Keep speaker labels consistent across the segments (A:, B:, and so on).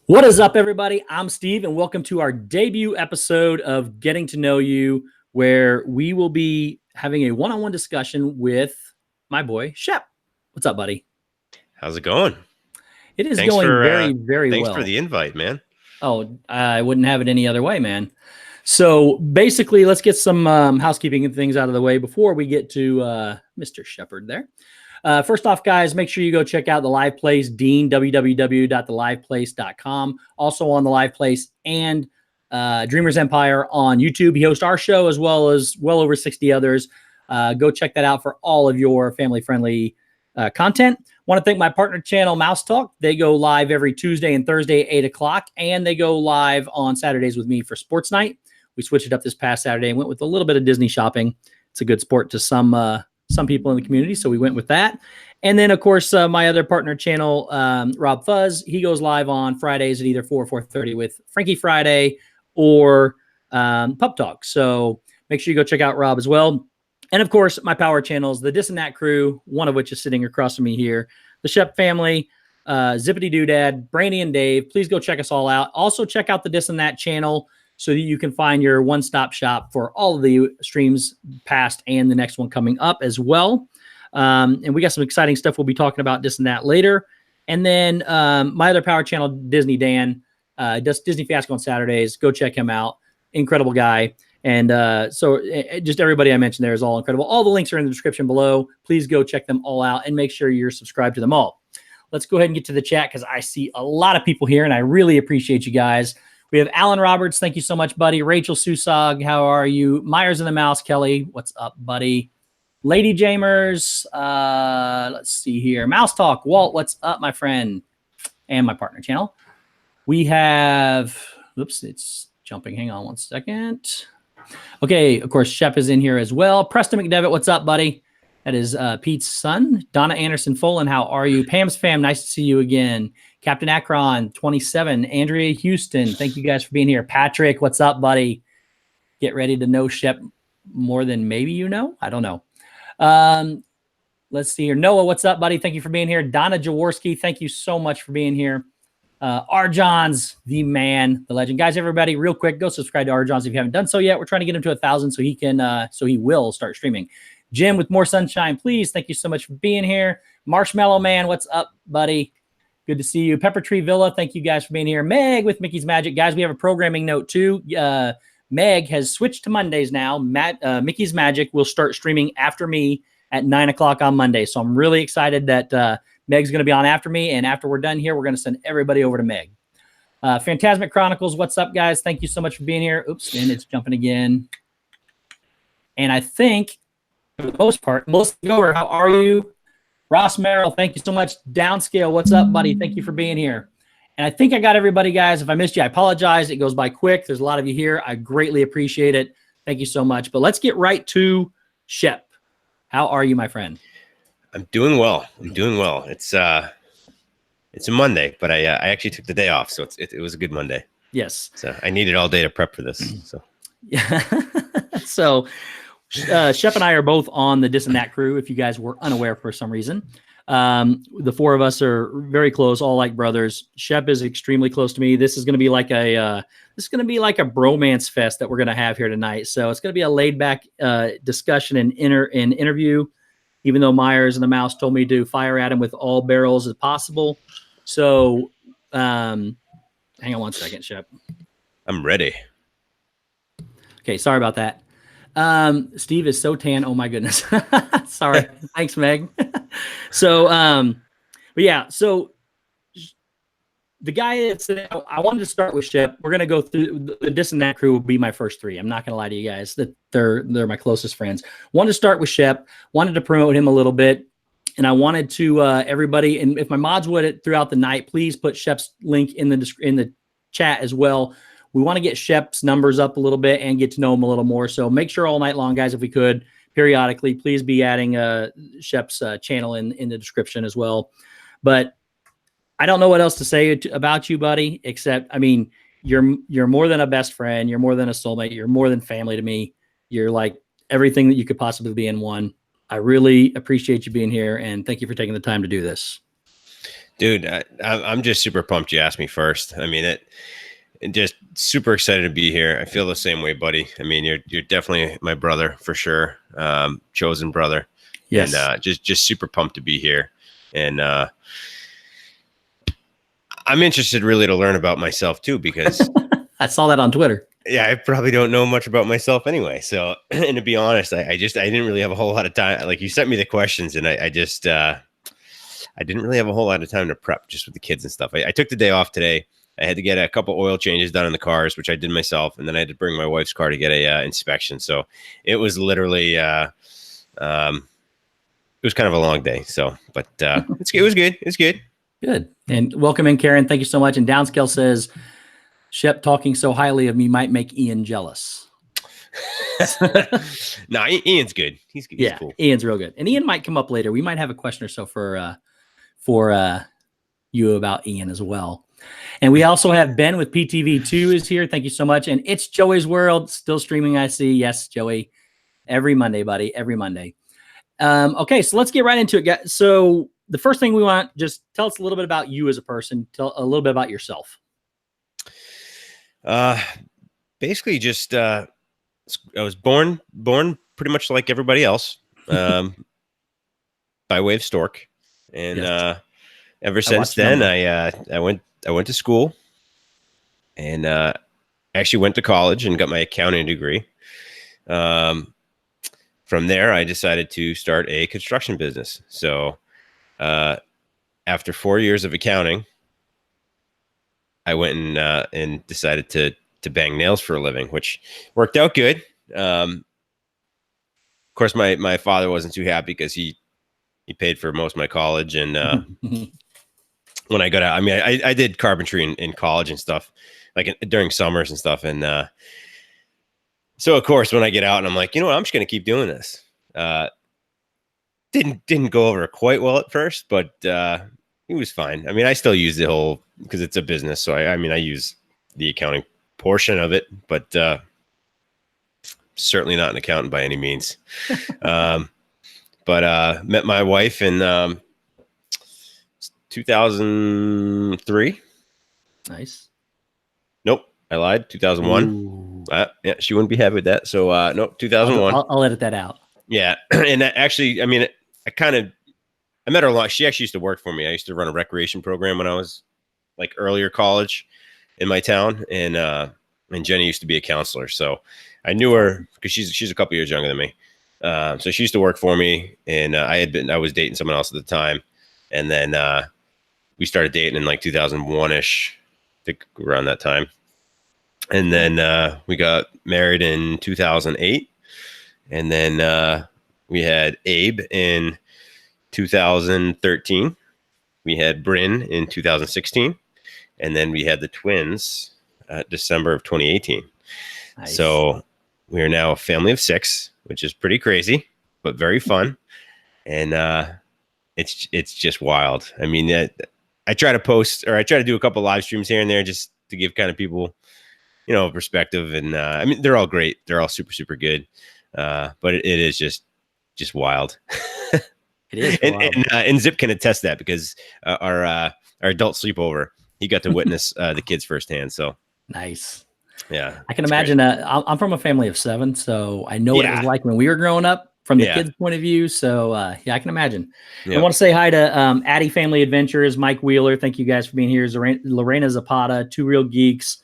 A: What is up, everybody? I'm Steve, and welcome to our debut episode of Getting to Know You, where we will be having a one-on-one discussion with my boy, Shep. What's up, buddy?
B: How's it going?
A: It is going very, very well.
B: Thanks for the invite, man.
A: Oh, I wouldn't have it any other way, man. So basically, let's get some housekeeping and things out of the way before we get to Mr. Shepherd there. First off, guys, make sure you go check out the Live Place, Dean, www.theliveplace.com. Also on the Live Place and Dreamers Empire on YouTube. He hosts our show as well as well over 60 others. Go check that out for all of your family-friendly content. Want to thank my partner channel, Mouse Talk. They go live every Tuesday and Thursday at 8 o'clock, and they go live on Saturdays with me for Sports Night. We switched it up this past Saturday and went with a little bit of Disney shopping. It's a good sport to some people in the community, so we went with that. And then, of course, my other partner channel, Rob Fuzz, he goes live on Fridays at either 4 or 4:30 with Frankie Friday or Pup Talk. So make sure you go check out Rob as well. And, of course, my power channels, the DizneyDan crew, one of which is sitting across from me here, the Shep Family, Zippity Doodad, Brandy and Dave. Please go check us all out. Also, check out the DizneyDan channel so that you can find your one-stop shop for all of the streams past and the next one coming up as well. And we got some exciting stuff we'll be talking about this and that later. And then my other power channel, DizneyDan, does Disney Fiasco on Saturdays. Go check him out. Incredible guy. And so just everybody I mentioned there is all incredible. All the links are in the description below. Please go check them all out and make sure you're subscribed to them all. Let's go ahead and get to the chat because I see a lot of people here, and I really appreciate you guys. We have Alan Roberts. Thank you so much, buddy. Rachel Susog, how are you? Myers and the Mouse, Kelly. What's up, buddy? Lady Jamers. Let's see here. Mouse Talk. Walt, what's up, my friend? And my partner channel. We have, oops, it's jumping. Hang on one second. Okay, of course, Shep is in here as well. Preston McDevitt, what's up, buddy? That is Pete's son. Donna Anderson Folan, how are you? Pam's fam, nice to see you again. Captain Akron, 27. Andrea Houston, thank you guys for being here. Patrick, what's up, buddy? Get ready to know Shep more than maybe you know. I don't know. Let's see here. Noah, what's up, buddy? Thank you for being here. Donna Jaworski, thank you so much for being here. Arjohn's the man, the legend. Guys, everybody, real quick, go subscribe to Arjohn's if you haven't done so yet. We're trying to get him to 1,000 so he can, so he will start streaming. Jim with More Sunshine, please. Thank you so much for being here. Marshmallow Man, what's up, buddy? Good to see you. Pepper Tree Villa, thank you guys for being here. Meg with Mickey's Magic. Guys, we have a programming note too. Meg has switched to Mondays now. Mickey's Magic will start streaming after me at 9 o'clock on Monday. So I'm really excited that Meg's going to be on after me. And after we're done here, we're going to send everybody over to Meg. Phantasmic Chronicles, what's up, guys? Thank you so much for being here. Oops, and it's jumping again. And I think, for the most part, Melissa Gover, how are you? Ross Merrill, thank you so much. Downscale, what's up, buddy? Thank you for being here. And I think I got everybody, guys. If I missed you, I apologize. It goes by quick. There's a lot of you here. I greatly appreciate it. Thank you so much. But let's get right to Shep. How are you, my friend?
B: I'm doing well. It's a Monday, but I actually took the day off, so it was a good Monday.
A: Yes.
B: So I needed all day to prep for this. So
A: yeah. So Shep and I are both on the DizneyDan crew, if you guys were unaware for some reason. The four of us are very close, all like brothers. Shep is extremely close to me. This is going to be like a bromance fest that we're going to have here tonight. So it's going to be a laid back discussion and interview, even though Myers and the Mouse told me to fire at him with all barrels as possible. So hang on one second, Shep.
B: I'm ready.
A: Okay, sorry about that. Steve is so tan. Oh my goodness. Sorry. Thanks, Meg. So, but yeah, so the guy that's, I wanted to start with Shep. We're going to go through the DizneyDan crew will be my first three. I'm not going to lie to you guys that they're my closest friends. Wanted to start with Shep, wanted to promote him a little bit. And I wanted to, everybody, and if my mods would throughout the night, please put Shep's link in the chat as well. We want to get Shep's numbers up a little bit and get to know him a little more. So make sure all night long, guys, if we could, periodically, please be adding Shep's channel in the description as well. But I don't know what else to say about you, buddy, except, I mean, you're more than a best friend. You're more than a soulmate. You're more than family to me. You're like everything that you could possibly be in one. I really appreciate you being here, and thank you for taking the time to do this.
B: Dude, I'm just super pumped you asked me first. I mean, just super excited to be here. I feel the same way, buddy. I mean, you're definitely my brother for sure, chosen brother.
A: Yes.
B: And just super pumped to be here. And I'm interested really to learn about myself too, because
A: I saw that on Twitter.
B: yeah, I probably don't know much about myself anyway. So, and to be honest, I didn't really have a whole lot of time. Like, you sent me the questions, and I didn't really have a whole lot of time to prep just with the kids and stuff. I took the day off today. I had to get a couple oil changes done in the cars, which I did myself, and then I had to bring my wife's car to get a inspection. So it was literally it was kind of a long day. So, but it was good. It's good.
A: Good. And welcome in, Karen. Thank you so much. And Downscale says, Shep talking so highly of me might make Ian jealous.
B: No, Ian's good. He's good.
A: Yeah,
B: He's cool.
A: Ian's real good. And Ian might come up later. We might have a question or so for you about Ian as well. And we also have Ben with PTV2 is here. Thank you so much. And it's Joey's World, still streaming, I see. Yes, Joey. Every Monday, buddy. Every Monday. Okay, so let's get right into it, guys. So the first thing we want, just tell us a little bit about you as a person. Tell a little bit about yourself.
B: Basically just I was born pretty much like everybody else, by way of Stork. And
A: Yes.
B: ever since then, I went to school, and actually went to college and got my accounting degree. From there, I decided to start a construction business. So after 4 years of accounting, I went and decided to bang nails for a living, which worked out good. Of course, my father wasn't too happy because he paid for most of my college. And when I got out, I mean, I did carpentry in college and stuff, like during summers and stuff. And so, of course, when I get out and I'm like, you know what, I'm just going to keep doing this. Didn't go over quite well at first, but it was fine. I mean, I still use the whole, because it's a business. So I mean, I use the accounting portion of it, but certainly not an accountant by any means. But met my wife in 2003.
A: Nice.
B: Nope, I lied. 2001. Yeah, she wouldn't be happy with that. So nope, 2001.
A: I'll edit that out.
B: Yeah, and actually, I mean, I met her a lot. She actually used to work for me. I used to run a recreation program when I was like earlier college in my town, and Jenny used to be a counselor. So I knew her because she's a couple years younger than me. So she used to work for me, and I was dating someone else at the time, and then we started dating in like 2001-ish, I think around that time. And then we got married in 2008, and then we had Abe in 2013. We had Bryn in 2016, and then we had the twins December of 2018. Nice. So we are now a family of 6, which is pretty crazy, but very fun. And it's just wild. I mean, I try to post, or I try to do a couple live streams here and there just to give kind of people, you know, perspective. And I mean, they're all great. They're all super, super good. But it is just wild.
A: It is wild.
B: And Zip can attest that, because our adult sleepover, he got to witness the kids firsthand. So
A: nice.
B: Yeah,
A: I can imagine. I'm from a family of 7, so I know what it was like when we were growing up from the kids' point of view. So yeah, I can imagine. I want to say hi to Addie Family Adventures, Mike Wheeler. Thank you guys for being here. Lorena Zapata, Two Real Geeks,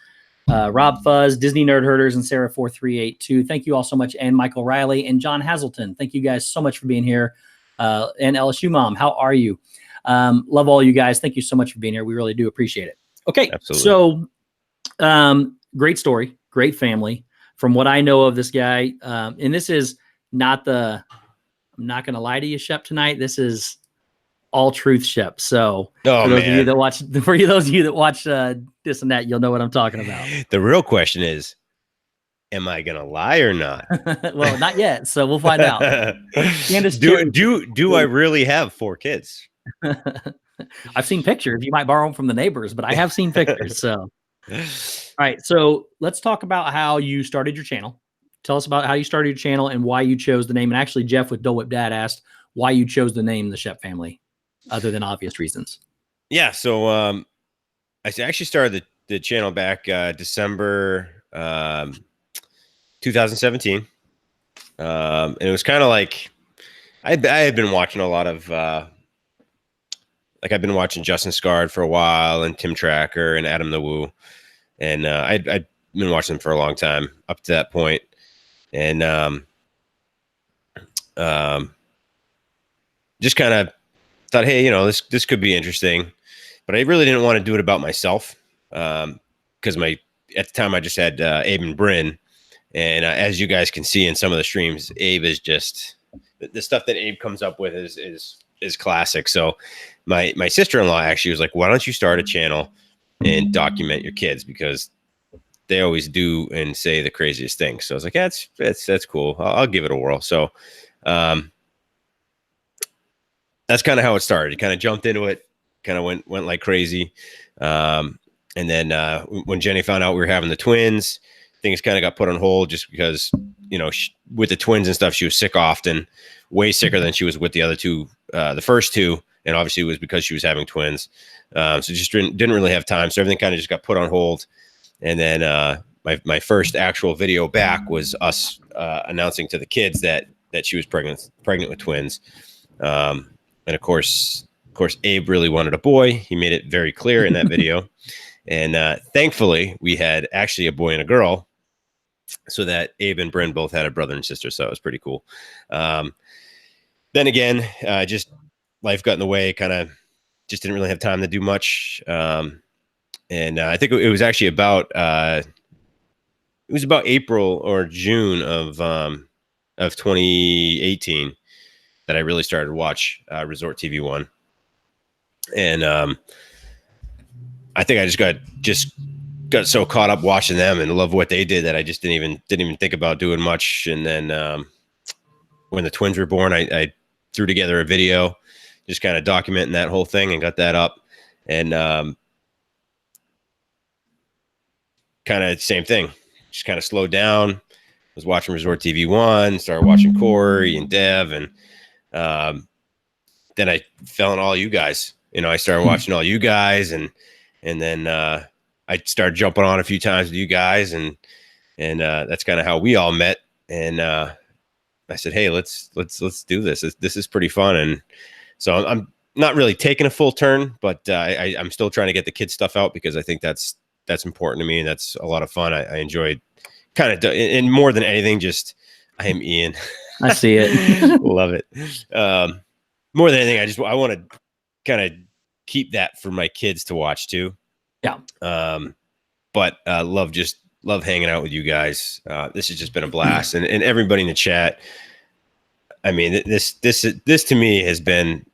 A: Rob Fuzz, Disney Nerd Herders, and Sarah 4382. Thank you all so much, and Michael Riley and John Hazelton. Thank you guys so much for being here. And LSU Mom, how are you? Love all you guys. Thank you so much for being here. We really do appreciate it. Okay, absolutely. So great story, great family. From what I know of this guy, and this is not I'm not going to lie to you, Shep, tonight. This is all truth, Shep. So for those of you that watch this and that, you'll know what I'm talking about.
B: The real question is, am I going to lie or not?
A: Well, not yet. So we'll find out.
B: Do I really have 4 kids?
A: I've seen pictures. You might borrow them from the neighbors, but I have seen pictures. So, all right. So let's talk about how you started your channel. Tell us about how you started your channel and why you chose the name. And actually, Jeff with Dole Whip Dad asked why you chose the name The Shep Family, other than obvious reasons.
B: Yeah. So I actually started the channel back December 2017. And it was kind of like I had been watching a lot of like I've been watching Justin Scard for a while and Tim Tracker and Adam the Woo. And I'd been watching them for a long time up to that point. And um, just kind of thought, hey, this could be interesting. But I really didn't want to do it about myself because at the time I just had Abe and Bryn. And as you guys can see in some of the streams, Abe is just the stuff that Abe comes up with is classic. So my sister-in-law actually was like, why don't you start a channel and document your kids, because they always do and say the craziest things. So I was like, that's cool. I'll give it a whirl. So that's kind of how it started. You kind of jumped into it, kind of went like crazy. And then when Jenny found out we were having the twins, things kind of got put on hold just because, with the twins and stuff, she was sick often, way sicker than she was with the other two, the first two. And obviously it was because she was having twins. So just didn't really have time. So everything kind of just got put on hold. And then my first actual video back was us announcing to the kids that she was pregnant with twins. And of course, Abe really wanted a boy. He made it very clear in that video. And thankfully, we had actually a boy and a girl, so that Abe and Bryn both had a brother and sister. So it was pretty cool. Then again, just life got in the way, kind of just didn't really have time to do much. And I think it was actually about April or June of 2018 that I really started to watch Resort TV 1. And I think I just got so caught up watching them and love what they did that I just didn't even think about doing much. And then when the twins were born, I threw together a video just kind of documenting that whole thing and got that up. And kind of same thing, just kind of slowed down. Was watching Resort TV 1, started watching Corey and Dev, and then I fell in all you guys. I started watching all you guys, and then I started jumping on a few times with you guys, and that's kind of how we all met. And I said, hey, let's do this. This is pretty fun. And so I'm not really taking a full turn, but I'm still trying to get the kids stuff out because I think that's important to me, and that's a lot of fun. I enjoyed kind of, and more than anything, just I am Ian.
A: I see it.
B: Love it. More than anything, I want to kind of keep that for my kids to watch too.
A: Yeah.
B: But love hanging out with you guys. This has just been a blast, and everybody in the chat. I mean, this to me has been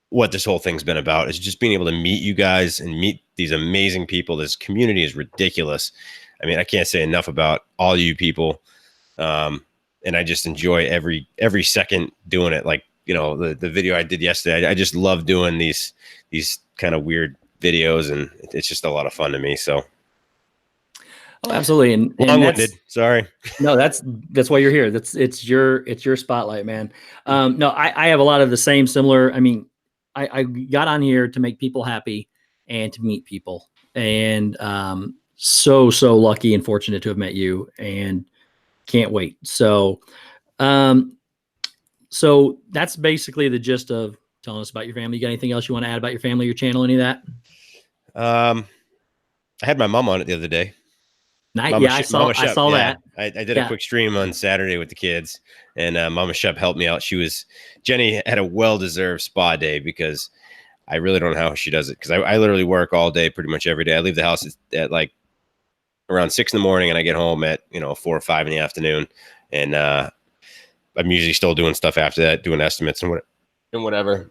B: what this whole thing's been about, is just being able to meet you guys and meet these amazing people. This community is ridiculous. I mean, I can't say enough about all you people. And I just enjoy every second doing it. Like, the video I did yesterday, I just love doing these kind of weird videos, and it's just a lot of fun to me. So.
A: Oh, absolutely. And
B: long-winded. Sorry.
A: No, that's why you're here. It's your spotlight, man. No, I have a lot of the similar. I mean, I got on here to make people happy and to meet people, and so lucky and fortunate to have met you, and can't wait. So so that's basically the gist of telling us about your family. You got anything else you want to add about your family, your channel, any of that?
B: I had my mom on it the other day.
A: Nice. I saw that.
B: I did a quick stream on Saturday with the kids, and Mama Shep helped me out. Jenny had a well-deserved spa day, because I really don't know how she does it, because I literally work all day, pretty much every day. I leave the house at like around 6 in the morning, and I get home at 4 or 5 in the afternoon, and I'm usually still doing stuff after that, doing estimates and whatever.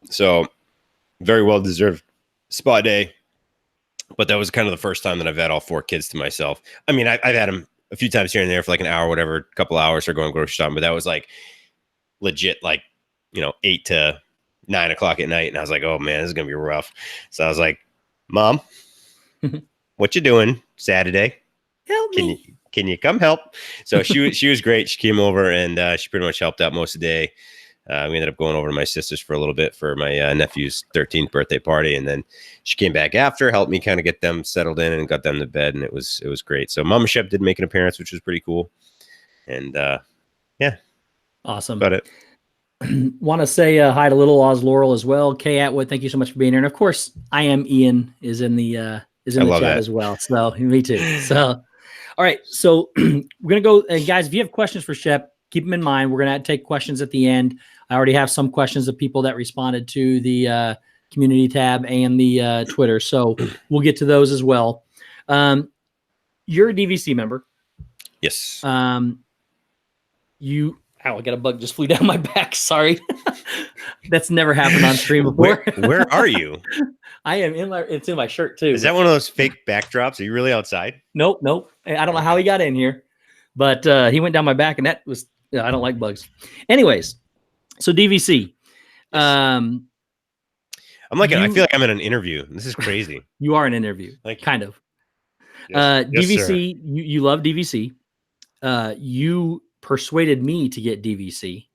B: So very well-deserved spa day. But that was kind of the first time that I've had all 4 kids to myself. I mean, I've had them a few times here and there for like an hour, whatever, a couple hours, or going grocery shopping. But that was like legit, like, 8 to 9 o'clock at night. And I was like, oh man, this is going to be rough. So I was like, Mom, what you doing Saturday?
A: Help me.
B: Can you come help? So she was great. She came over, and she pretty much helped out most of the day. We ended up going over to my sister's for a little bit for my nephew's 13th birthday party, and then she came back after, helped me kind of get them settled in and got them to bed, and it was great. So Mama Shep did make an appearance, which was pretty cool, and yeah,
A: Awesome.
B: about it.
A: Want to say hi to Little Oz Laurel as well. Kay Atwood, thank you so much for being here. And of course, I am Ian is in the chat as well. So me too. So all right, so we're gonna go, guys. If you have questions for Shep, keep them in mind. We're gonna take questions at the end. I already have some questions of people that responded to the community tab and the Twitter, so we'll get to those as well. You're a DVC member.
B: Yes.
A: I got a bug just flew down my back. Sorry. That's never happened on stream before.
B: Where are you?
A: I am it's in my shirt too.
B: Is that one of those fake backdrops? Are you really outside?
A: Nope. I don't know how he got in here, but he went down my back, and that was, I don't like bugs. Anyways, so DVC.
B: Yes. I feel like I'm in an interview. This is crazy.
A: You are an interview. Kind of.
B: Yes.
A: DVC,
B: Yes,
A: you love DVC. You persuaded me to get DVC,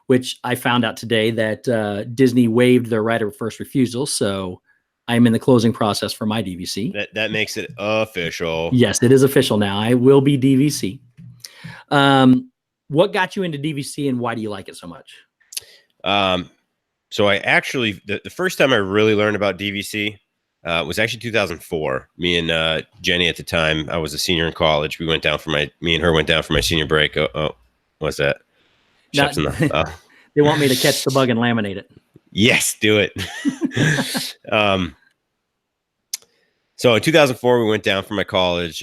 A: which I found out today that Disney waived their right of first refusal. So I'm in the closing process for my DVC.
B: That makes it official.
A: Yes, it is official now. I will be DVC. What got you into DVC, and why do you like it so much?
B: So I actually, the first time I really learned about DVC was actually 2004. Me and Jenny at the time, I was a senior in college. Me and her went down for my senior break. What's that?
A: They want me to catch the bug and laminate it.
B: Yes, do it. So in 2004, we went down for my college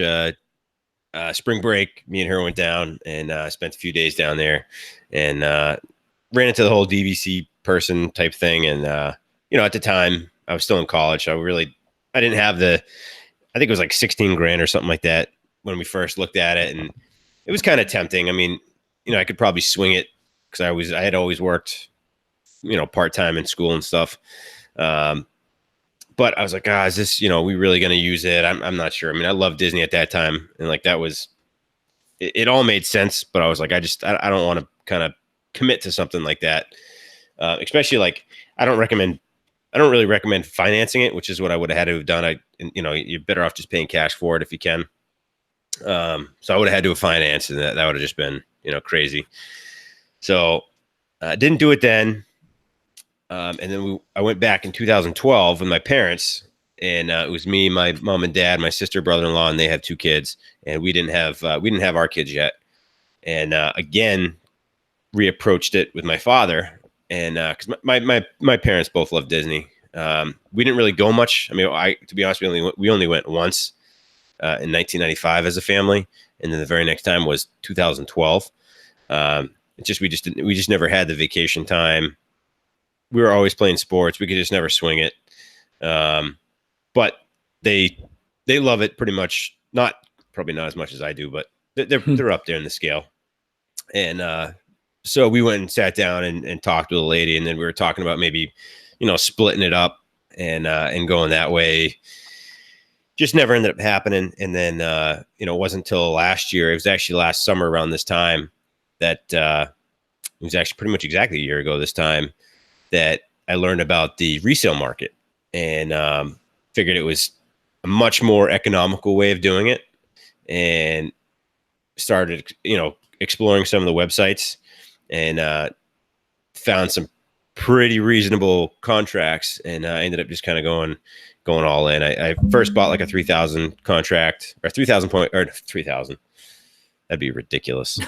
B: spring break. Me and her went down and spent a few days down there, and ran into the whole DVC person type thing. And at the time I was still in college, so I didn't have I think it was like 16 grand or something like that when we first looked at it, and it was kind of tempting. I mean, I could probably swing it because I had always worked, part-time in school and stuff. But I was like, is this, we really going to use it? I'm not sure. I mean, I loved Disney at that time, and like that was, it all made sense. But I was like, I don't want to kind of commit to something like that, especially like I don't really recommend financing it, which is what I would have had to have done. You're better off just paying cash for it if you can. So I would have had to have financed, and that would have just been crazy. So I didn't do it then. And then I went back in 2012 with my parents, and it was me, my mom and dad, my sister, brother-in-law, and they have 2 kids, and we didn't have our kids yet. And again, reapproached it with my father, and because my parents both love Disney. We didn't really go much. I mean, to be honest, we only went once in 1995 as a family, and then the very next time was 2012. We just never had the vacation time. We were always playing sports. We could just never swing it. But they love it pretty much. Probably not as much as I do, but they're up there in the scale. And so we went and sat down and talked with a lady, and then we were talking about maybe, splitting it up and going that way. Just never ended up happening. And then, it wasn't until last year. It was actually last summer around this time that it was actually pretty much exactly a year ago this time that I learned about the resale market, and figured it was a much more economical way of doing it, and started, exploring some of the websites, and found some pretty reasonable contracts, and I ended up just kind of going all in. I first bought like a 3,000 contract, or 3,000 point, or 3,000. That'd be ridiculous.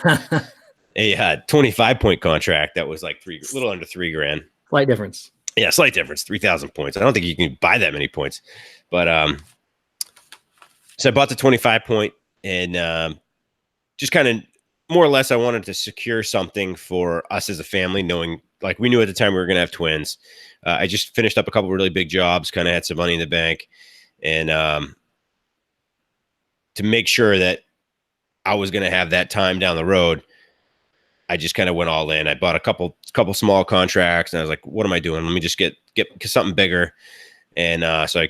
B: A 25 point contract that was like a little under $3,000.
A: Slight difference.
B: Yeah, slight difference. 3,000 points. I don't think you can buy that many points, but so I bought the 25 point, and just kind of more or less, I wanted to secure something for us as a family, knowing, like, we knew at the time we were going to have twins. I just finished up a couple of really big jobs, kind of had some money in the bank, and to make sure that I was going to have that time down the road, I just kind of went all in. I bought a couple small contracts, and I was like, what am I doing? Let me just get something bigger. And so I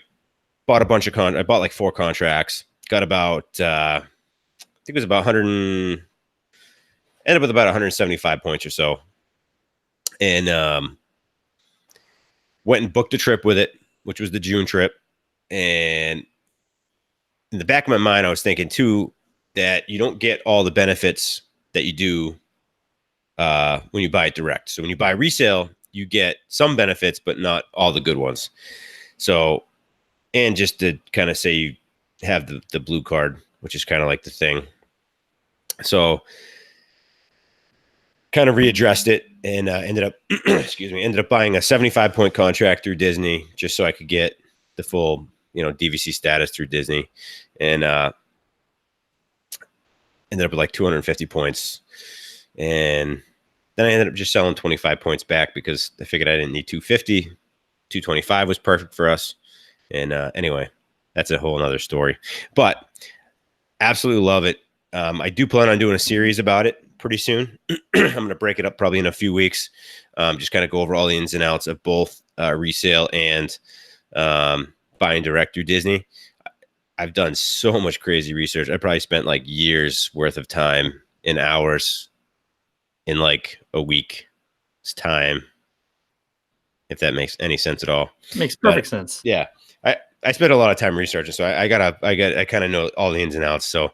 B: bought a bunch of I bought like 4 contracts, got about, I think it was about ended up with about 175 points or so. and went and booked a trip with it, which was the June trip. And in the back of my mind, I was thinking too that you don't get all the benefits that you do when you buy it direct. So when you buy resale, you get some benefits, but not all the good ones. So, and just to kind of say you have the blue card, which is kind of like the thing. So kind of readdressed it and ended up, ended up buying a 75-point contract through Disney just so I could get the full, DVC status through Disney, and ended up with like 250 points. And then I ended up just selling 25 points back because I figured I didn't need 250. 225 was perfect for us. And anyway, that's a whole nother story. But absolutely love it. I do plan on doing a series about it pretty soon. I'm going to break it up probably in a few weeks. Just kind of go over all the ins and outs of both resale and buying direct through Disney. I've done so much crazy research. I probably spent like years worth of time in hours in like a week's time, if that makes any sense at all.
A: Makes perfect sense.
B: Yeah. I spent a lot of time researching, so I kind of know all the ins and outs. So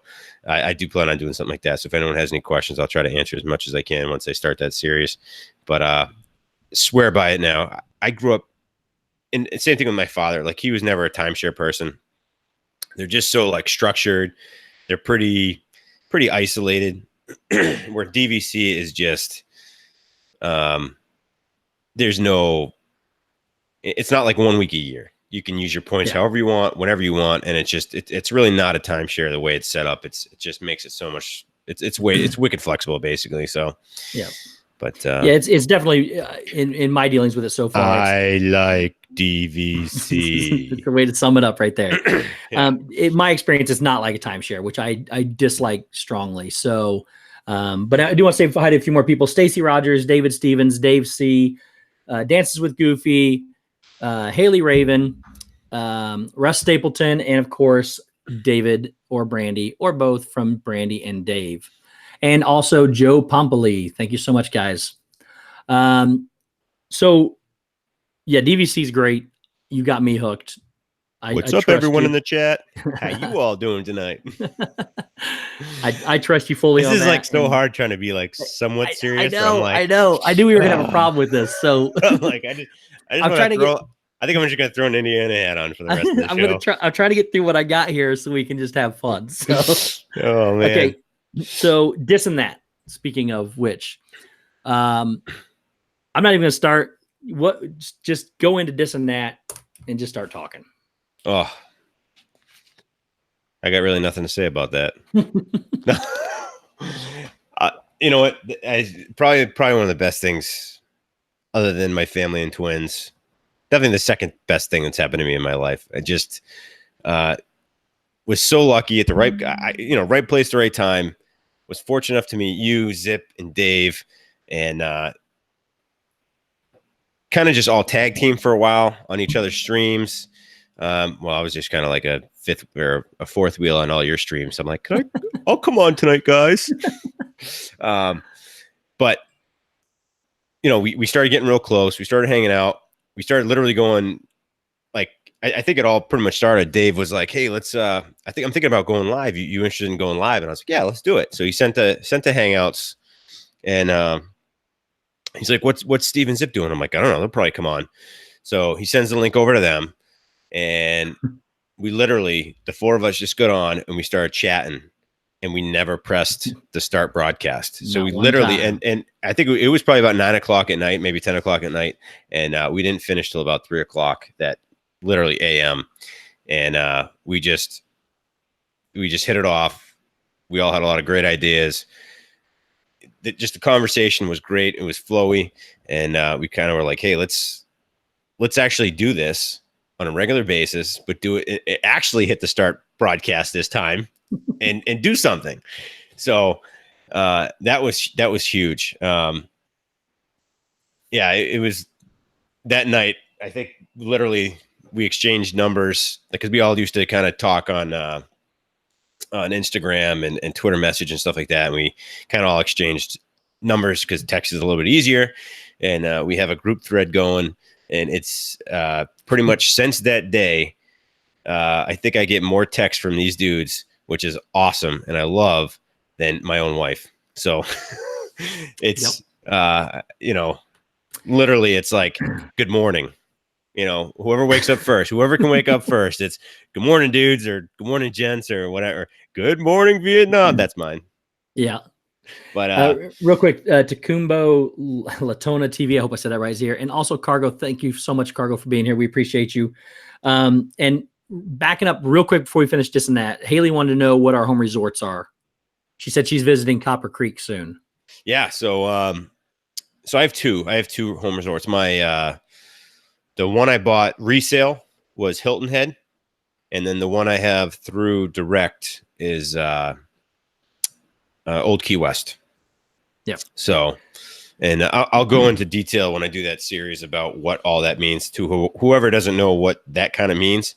B: I do plan on doing something like that. So if anyone has any questions, I'll try to answer as much as I can once I start that series. But swear by it now. I grew up, and same thing with my father. Like, he was never a timeshare person. They're just so like structured. They're pretty isolated. Where DVC is just, there's no, it's not like 1 week a year. You can use your points however you want, whenever you want, and it's really not a timeshare the way it's set up. It just makes it so much. It's wicked flexible, basically. So
A: yeah,
B: but
A: it's definitely in my dealings with it so far.
B: I like DVC.
A: That's the way to sum it up right there. My experience is not like a timeshare, which I dislike strongly. So, but I do want to say hi to a few more people: Stacy Rogers, David Stevens, Dave C, Dances with Goofy, Haley Raven, Russ Stapleton, and of course David or Brandy or both from Brandy and Dave, and also Joe Pompoli. Thank you so much, guys. So yeah, DVC is great. You got me hooked.
B: What's up, everyone in the chat? How you all doing tonight?
A: I trust you fully.
B: This
A: on
B: is
A: that.
B: Like so hard trying to be like somewhat serious.
A: I know. I knew we were gonna have a problem with this. So
B: I'm like, I think I'm just gonna throw an Indiana hat on for the rest of the show.
A: I'm trying to get through what I got here so we can just have fun. So,
B: oh man.
A: Okay. So this and that. Speaking of which, I'm not even gonna start. Just go into this and that and just start talking.
B: Oh, I got really nothing to say about that. You know what? Probably one of the best things, other than my family and twins. Definitely the second best thing that's happened to me in my life. I just was so lucky at the right, right place, the right time. Was fortunate enough to meet you, Zip, and Dave, and kind of just all tag team for a while on each other's streams. Well, I was just kind of like a fifth or a fourth wheel on all your streams. I'm like, I'll come on tonight, guys. But we started getting real close. We started hanging out. We started literally going, like, I think it all pretty much started. Dave was like, hey, let's, I'm thinking about going live. You interested in going live? And I was like, yeah, let's do it. So he sent the Hangouts, and he's like, what's Steve and Zip doing? I'm like, I don't know. They'll probably come on. So he sends the link over to them. And we literally, the four of us just got on and we started chatting, and we never pressed the start broadcast. So we literally, and I think it was probably about 9 o'clock at night, maybe 10 o'clock at night. And we didn't finish till about 3 o'clock that literally AM. And we just hit it off. We all had a lot of great ideas. Just the conversation was great. It was flowy. And we kind of were like, hey, let's actually do this on a regular basis, but do it actually hit the start broadcast this time and do something. So that was huge. It was that night. I think literally we exchanged numbers because we all used to kind of talk on Instagram and Twitter message and stuff like that. And we kind of all exchanged numbers because text is a little bit easier. and we have a group thread going, and it's pretty much since that day. I think I get more texts from these dudes, which is awesome, and I love, than my own wife. So it's literally it's like good morning. Whoever wakes up first, whoever can wake up first, it's good morning, dudes, or good morning, gents, or whatever. Good morning, Vietnam. That's mine.
A: Yeah.
B: But
A: real quick, Tacumbo Latona TV, I hope I said that right, is here. And also Cargo, thank you so much, Cargo, for being here. We appreciate you. And backing up real quick before we finish this and that, Haley wanted to know what our home resorts are. She said she's visiting Copper Creek soon.
B: Yeah, so I have two. I have two home resorts. My the one I bought resale was Hilton Head, and then the one I have through direct is Old Key West.
A: Yeah.
B: So, and I'll go into detail when I do that series about what all that means to whoever doesn't know what that kind of means.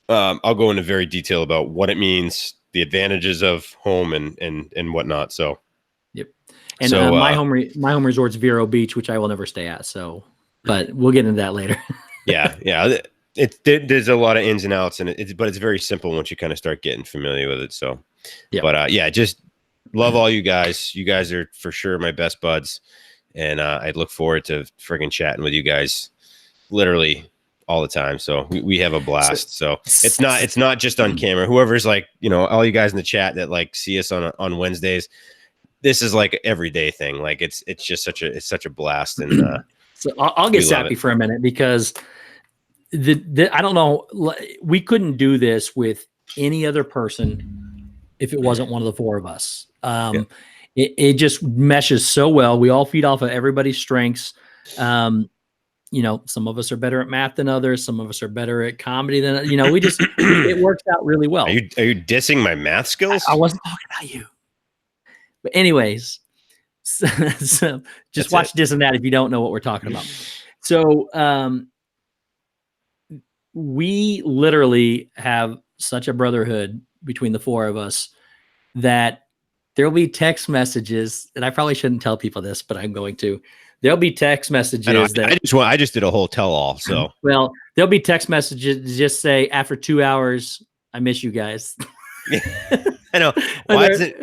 B: I'll go into very detail about what it means, the advantages of home and whatnot. So,
A: yep. And my home resort's Vero Beach, which I will never stay at. So, but we'll get into that later.
B: yeah. There's a lot of ins and outs, but it's very simple once you kind of start getting familiar with it. So, yeah. But just love all you guys. You guys are for sure my best buds, and I look forward to friggin' chatting with you guys, literally all the time. So we have a blast. So it's not just on camera. Whoever's like, all you guys in the chat that like see us on Wednesdays, this is like an everyday thing. Like it's just such a blast. And
A: so I'll get sappy for a minute because I don't know, we couldn't do this with any other person if it wasn't one of the four of us. It just meshes so well. We all feed off of everybody's strengths. Some of us are better at math than others. Some of us are better at comedy than, we just, it works out really well.
B: Are you dissing my math skills?
A: I wasn't talking about you. But anyways, so just watch this and that if you don't know what we're talking about. So we literally have such a brotherhood between the four of us that there'll be text messages, and I probably shouldn't tell people this, but I'm going to. There'll be text messages
B: I just did a whole tell-all. So
A: there'll be text messages that just say, after 2 hours, I miss you guys.
B: I know.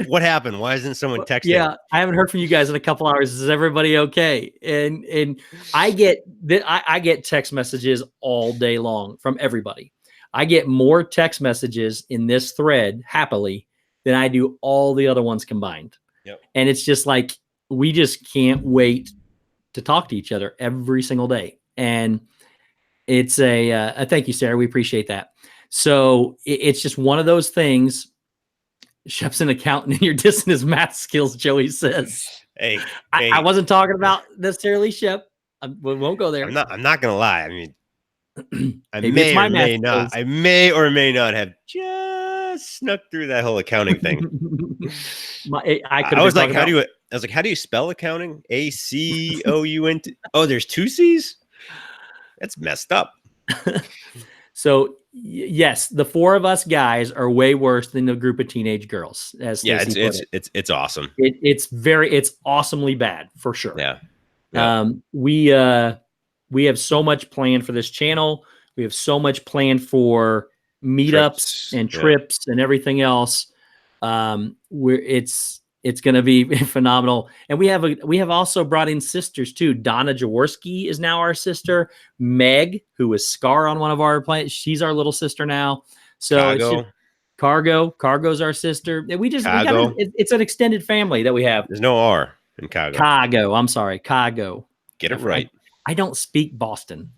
B: What happened? Why isn't someone texting?
A: Yeah, I haven't heard from you guys in a couple hours. Is everybody okay? And I get text messages all day long from everybody. I get more text messages in this thread happily than I do all the other ones combined.
B: Yep.
A: And it's just like we just can't wait to talk to each other every single day. And it's a thank you, Sarah. We appreciate that. So it's just one of those things. Shep's an accountant and you're dissing his math skills, Joey says.
B: Hey,
A: I wasn't talking about necessarily Shep. We won't go there.
B: I'm not going to lie. I mean, I may or may not have just snuck through that whole accounting thing.
A: I was like,
B: how do you spell accounting? ACOUNT? Oh, there's two C's? That's messed up.
A: So yes, the four of us guys are way worse than the group of teenage girls. As
B: it's awesome.
A: It's awesomely bad for sure.
B: Yeah.
A: We have so much planned for this channel. We have so much planned for meetups and trips and everything else. It's going to be phenomenal. And we have also brought in sisters too. Donna Jaworski is now our sister. Meg, who was Scar on one of our plans, she's our little sister now. So Cargo's our sister. It's an extended family that we have.
B: There's no R in Cargo.
A: Cargo. I'm sorry. Cargo.
B: Get it right.
A: I don't speak Boston.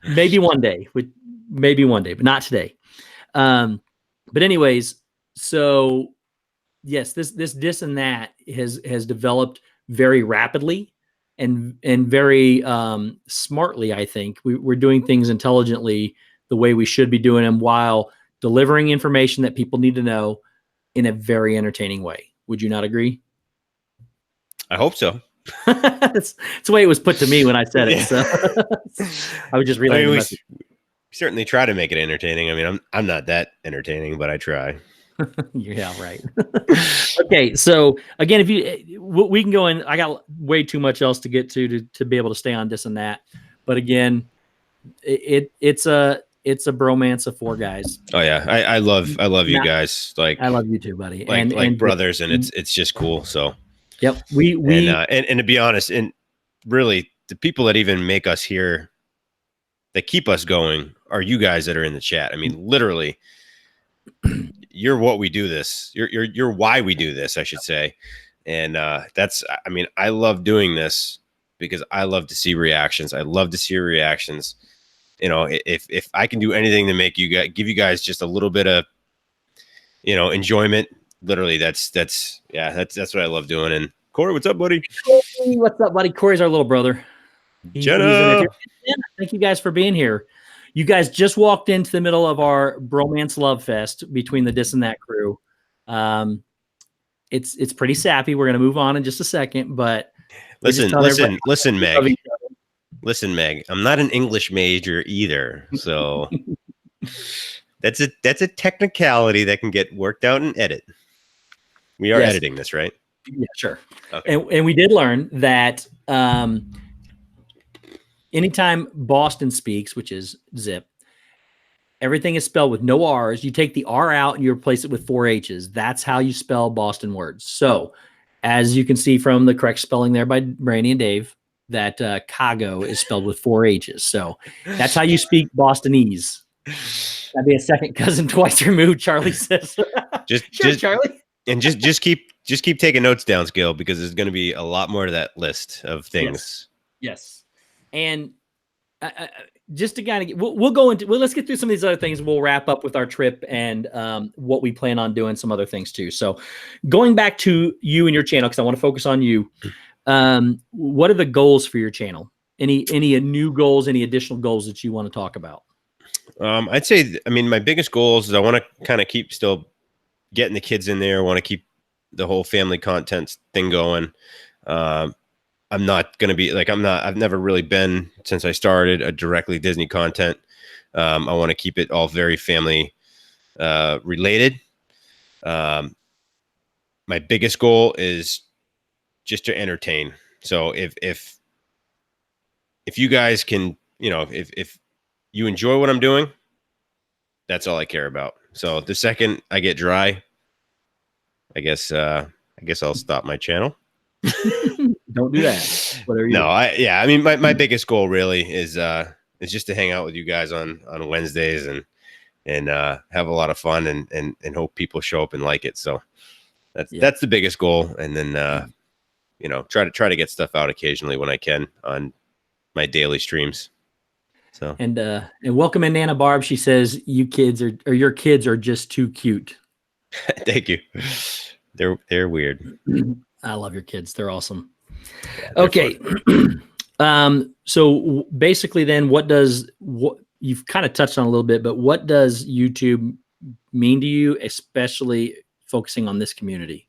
A: Maybe one day, but not today. But anyways, so yes, this and that has developed very rapidly and very smartly. I think we're doing things intelligently the way we should be doing them while delivering information that people need to know in a very entertaining way. Would you not agree?
B: I hope so.
A: It's the way it was put to me when I said it. So I was just relaying the message.
B: We certainly try to make it entertaining. I mean, I'm not that entertaining, but I try.
A: Yeah, right. Okay, so again, if you we can go in, I got way too much else to get to be able to stay on this and that. But again, it's a bromance of four guys.
B: Oh yeah, I love you guys. Like
A: I love you too, buddy.
B: Like brothers, and it's just cool. So
A: yep, we
B: and to be honest, and really the people that even make us here, that keep us going, are you guys that are in the chat. I mean, literally, you're what we do this. You're why we do this, I should say. And that's, I mean, I love doing this because I love to see reactions. I love to see reactions. You know, if I can do anything to make you guys, give you guys just a little bit of, you know, enjoyment, literally that's what I love doing. And Corey, what's up, buddy?
A: What's up, buddy? Corey's our little brother.
B: Jenna.
A: Thank you guys for being here. You guys just walked into the middle of our bromance love fest between the Dis and That crew. It's pretty sappy. We're gonna move on in just a second, but
B: listen, Meg. Listen, Meg. I'm not an English major either, so that's a technicality that can get worked out in edit. We are editing this, right?
A: Yeah, sure.
B: Okay.
A: And we did learn that anytime Boston speaks, which is zip, everything is spelled with no R's. You take the R out and you replace it with 4 H's. That's how you spell Boston words. So as you can see from the correct spelling there by Brandy and Dave, that Cago is spelled with 4 H's. So that's how you speak Bostonese. That'd be a second cousin twice removed, Charlie says.
B: just
A: Charlie.
B: And just keep taking notes down, Skill, because there's going to be a lot more to that list of things.
A: Yes. And just to kind of we'll go into let's get through some of these other things. We'll wrap up with our trip and what we plan on doing, some other things too. So going back to you and your channel, because I want to focus on you. What are the goals for your channel? Any new goals, any additional goals that you want to talk about?
B: I'd say, I mean, my biggest goals is I want to kind of keep still getting the kids in there. I want to keep the whole family content thing going. I'm not going to be like, I've never really been, since I started, a directly Disney content. I want to keep it all very family related. My biggest goal is just to entertain. So if you guys can, you know, if you enjoy what I'm doing, that's all I care about. So the second I get dry, I guess I'll stop my channel.
A: Don't do that.
B: I mean, my biggest goal really is just to hang out with you guys on Wednesdays and have a lot of fun and hope people show up and like it. So that's the biggest goal. And then, you know, try to get stuff out occasionally when I can on my daily streams. So
A: and welcome in Nana Barb. She says your kids are just too cute.
B: Thank you. They're weird.
A: I love your kids. They're awesome. Yeah, okay. So basically then what you've kind of touched on a little bit, but what does YouTube mean to you, especially focusing on this community?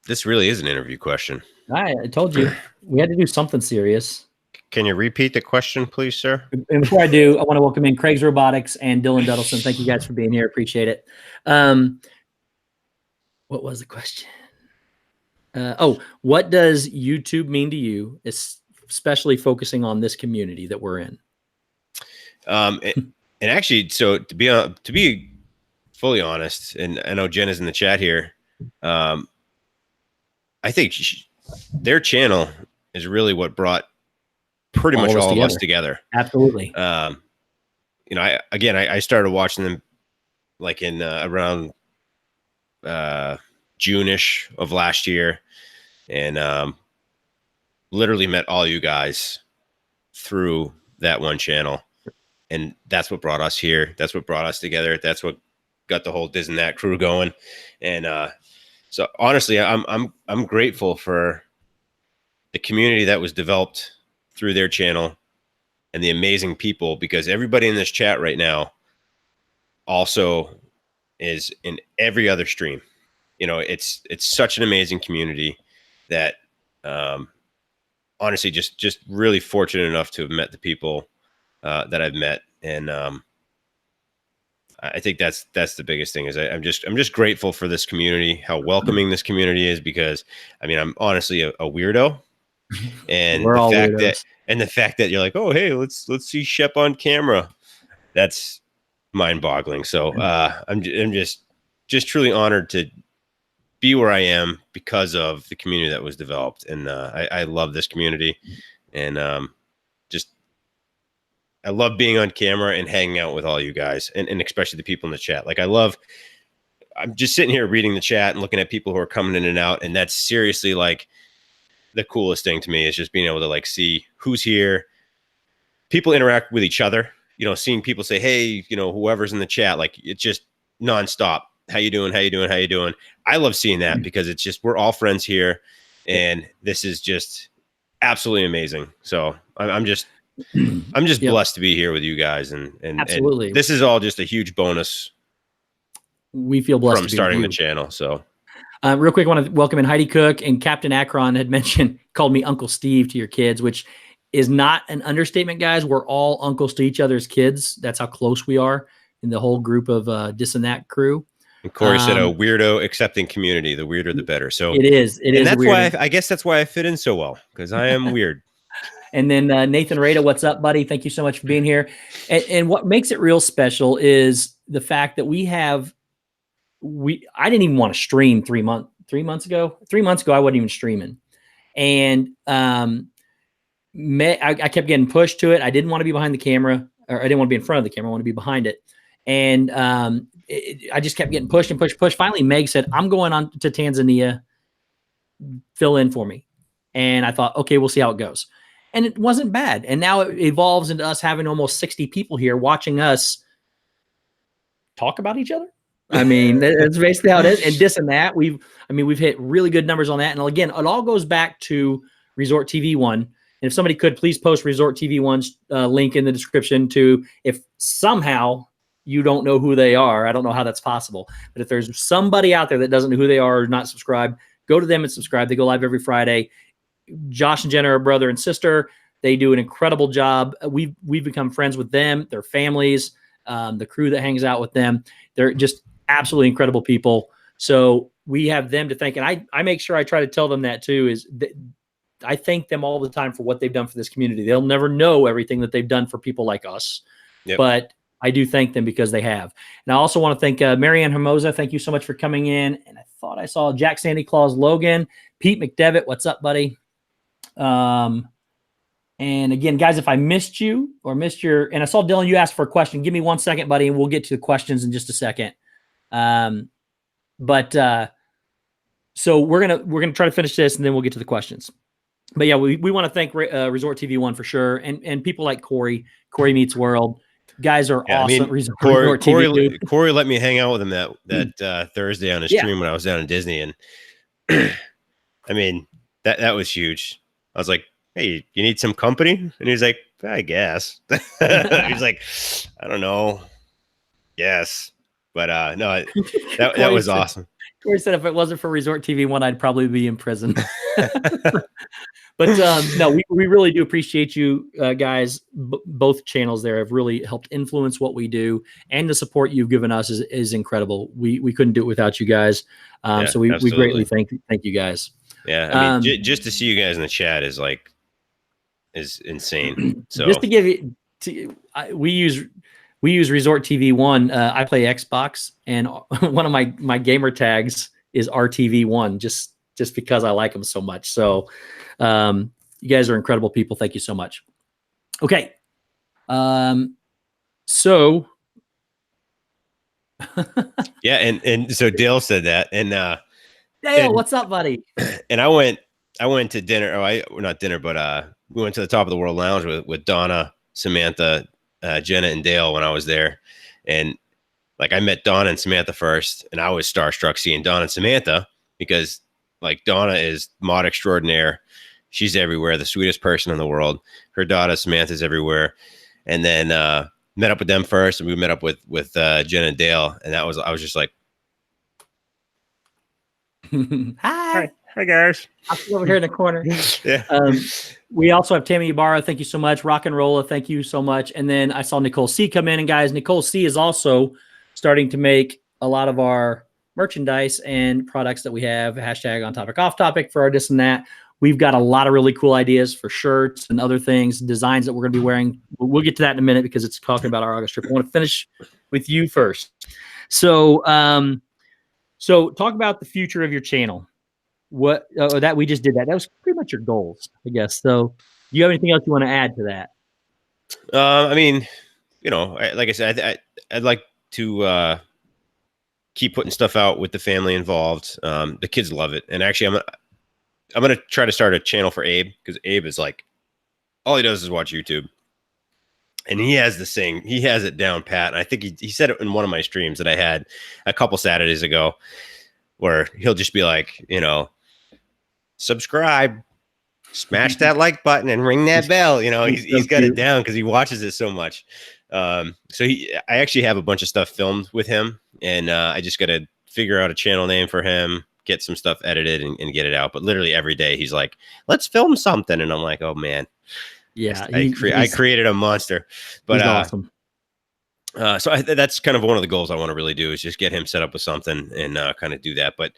B: This really is an interview question.
A: I told you we had to do something serious.
B: Can you repeat the question, please, sir?
A: And before I do, I want to welcome in Craig's Robotics and Dylan Duddleson. Thank you guys for being here. Appreciate it. What was the question? What does YouTube mean to you, especially focusing on this community that we're in?
B: And actually, so to be fully honest, and I know Jen is in the chat here, I think their channel is really what brought pretty much all of us together.
A: Absolutely.
B: You know, I started watching them like in around June-ish of last year, and literally met all you guys through that one channel, and that's what brought us here. That's what brought us together. That's what got the whole Dis and That crew going. And so honestly, I'm grateful for the community that was developed through their channel and the amazing people, because everybody in this chat right now also is in every other stream. You know, it's such an amazing community that honestly, just really fortunate enough to have met the people that I've met. And I think that's the biggest thing is I'm just grateful for this community, how welcoming this community is, because I mean, I'm honestly a weirdo. And
A: We're all weirdos.
B: The fact that you're like, oh, hey, let's see Shep on camera. That's mind boggling. So I'm just truly honored to be where I am because of the community that was developed. And I love this community, and I love being on camera and hanging out with all you guys, and especially the people in the chat. Like I'm just sitting here reading the chat and looking at people who are coming in and out. And that's seriously like the coolest thing to me, is just being able to like see who's here. People interact with each other, seeing people say, hey, whoever's in the chat, like it's just nonstop. How you doing? How you doing? How you doing? I love seeing that, because it's just, we're all friends here, and this is just absolutely amazing. So I'm just blessed to be here with you guys, and
A: absolutely.
B: And this is all just a huge bonus.
A: We feel blessed
B: from starting the channel. So
A: real quick, I want to welcome in Heidi Cook, and Captain Akron had called me Uncle Steve to your kids, which is not an understatement, guys. We're all uncles to each other's kids. That's how close we are in the whole group of Dis and That crew.
B: And Corey said, a weirdo accepting community, the weirder the better. So
A: it is. And
B: that's why I guess that's why I fit in so well, because I am weird.
A: And then Nathan Rada, what's up, buddy? Thank you so much for being here. And what makes it real special is the fact that I didn't even want to stream 3 months ago. 3 months ago, I wasn't even streaming. And I kept getting pushed to it. I didn't want to be behind the camera, or I didn't want to be in front of the camera. I want to be behind it. And I just kept getting pushed and pushed. Finally, Meg said, I'm going on to Tanzania. Fill in for me. And I thought, okay, we'll see how it goes. And it wasn't bad. And now it evolves into us having almost 60 people here watching us talk about each other. I mean, that's basically how it is. And Dis and That, we've hit really good numbers on that. And again, it all goes back to Resort TV One. And if somebody could please post Resort TV One's link in the description to, if somehow you don't know who they are, I don't know how that's possible, but if there's somebody out there that doesn't know who they are or not subscribed, go to them and subscribe. They go live every Friday. Josh and Jenna are brother and sister. They do an incredible job. We've become friends with them, their families, the crew that hangs out with them. They're just absolutely incredible people. So we have them to thank. And I make sure I try to tell them that too, is that I thank them all the time for what they've done for this community. They'll never know everything that they've done for people like us, but I do thank them because they have. And I also want to thank Marianne Hermosa. Thank you so much for coming in. And I thought I saw Jack Sandy Claus Logan, Pete McDevitt. What's up, buddy? And again, guys, if I missed you or missed and I saw Dylan, you asked for a question. Give me 1 second, buddy, and we'll get to the questions in just a second. So we're gonna try to finish this, and then we'll get to the questions. But yeah, we want to thank Resort TV One for sure, and people like Corey Meets World. Guys are awesome. I mean,
B: Corey let me hang out with him that Thursday on his stream when I was down in Disney, and I mean that was huge. I was like, hey, you need some company? And he's like, I guess. He's like, I don't know. Yes. But no, that was awesome.
A: Corey said if it wasn't for Resort TV One, I'd probably be in prison. But no, we really do appreciate you guys. Both channels there have really helped influence what we do, and the support you've given us is incredible. We couldn't do it without you guys. So we greatly thank you guys. Yeah,
B: I mean, just to see you guys in the chat is insane. So
A: just to give you, we use Resort TV One. I play Xbox, and one of my gamer tags is RTV1, just because I like them so much. So you guys are incredible people. Thank you so much. Okay. So
B: yeah, and so Dale said that, and
A: Dale, what's up, buddy?
B: And I went to dinner. Not dinner, but we went to the Top of the World Lounge with Donna, Samantha, Jenna, and Dale when I was there. And like I met Donna and Samantha first, and I was starstruck seeing Donna and Samantha because like Donna is mod extraordinaire. She's everywhere, the sweetest person in the world. Her daughter Samantha's everywhere. And then met up with them first, and we met up with Jenna and Dale, and I was just like,
A: Hi
B: guys.
A: I'll be over here in the corner.
B: Yeah.
A: We also have Tammy Ibarra. Thank you so much. Rock and Rolla. Thank you so much. And then I saw Nicole C come in, and guys, Nicole C is also starting to make a lot of our merchandise and products that we have, hashtag on topic, off topic for our this and that. We've got a lot of really cool ideas for shirts and other things, designs that we're going to be wearing. We'll get to that in a minute because it's talking about our August trip. I want to finish with you first. So, so talk about the future of your channel. What that we just did that. That was pretty much your goals, I guess. So, do you have anything else you want to add to that?
B: I mean, you know, like I said, I'd like to keep putting stuff out with the family involved. The kids love it, and actually, I'm gonna try to start a channel for Abe, because Abe is like, all he does is watch YouTube, and he has this thing. He has it down pat. And I think he said it in one of my streams that I had a couple Saturdays ago, where he'll just be like, you know, subscribe, smash that like button, and ring that bell. You know, he's got it down because he watches it so much. So I actually have a bunch of stuff filmed with him, and I just got to figure out a channel name for him, get some stuff edited, and get it out. But literally every day he's like, let's film something. And I'm like, oh man.
A: Yeah.
B: I created a monster, but
A: awesome.
B: So that's kind of one of the goals I want to really do, is just get him set up with something and kind of do that. But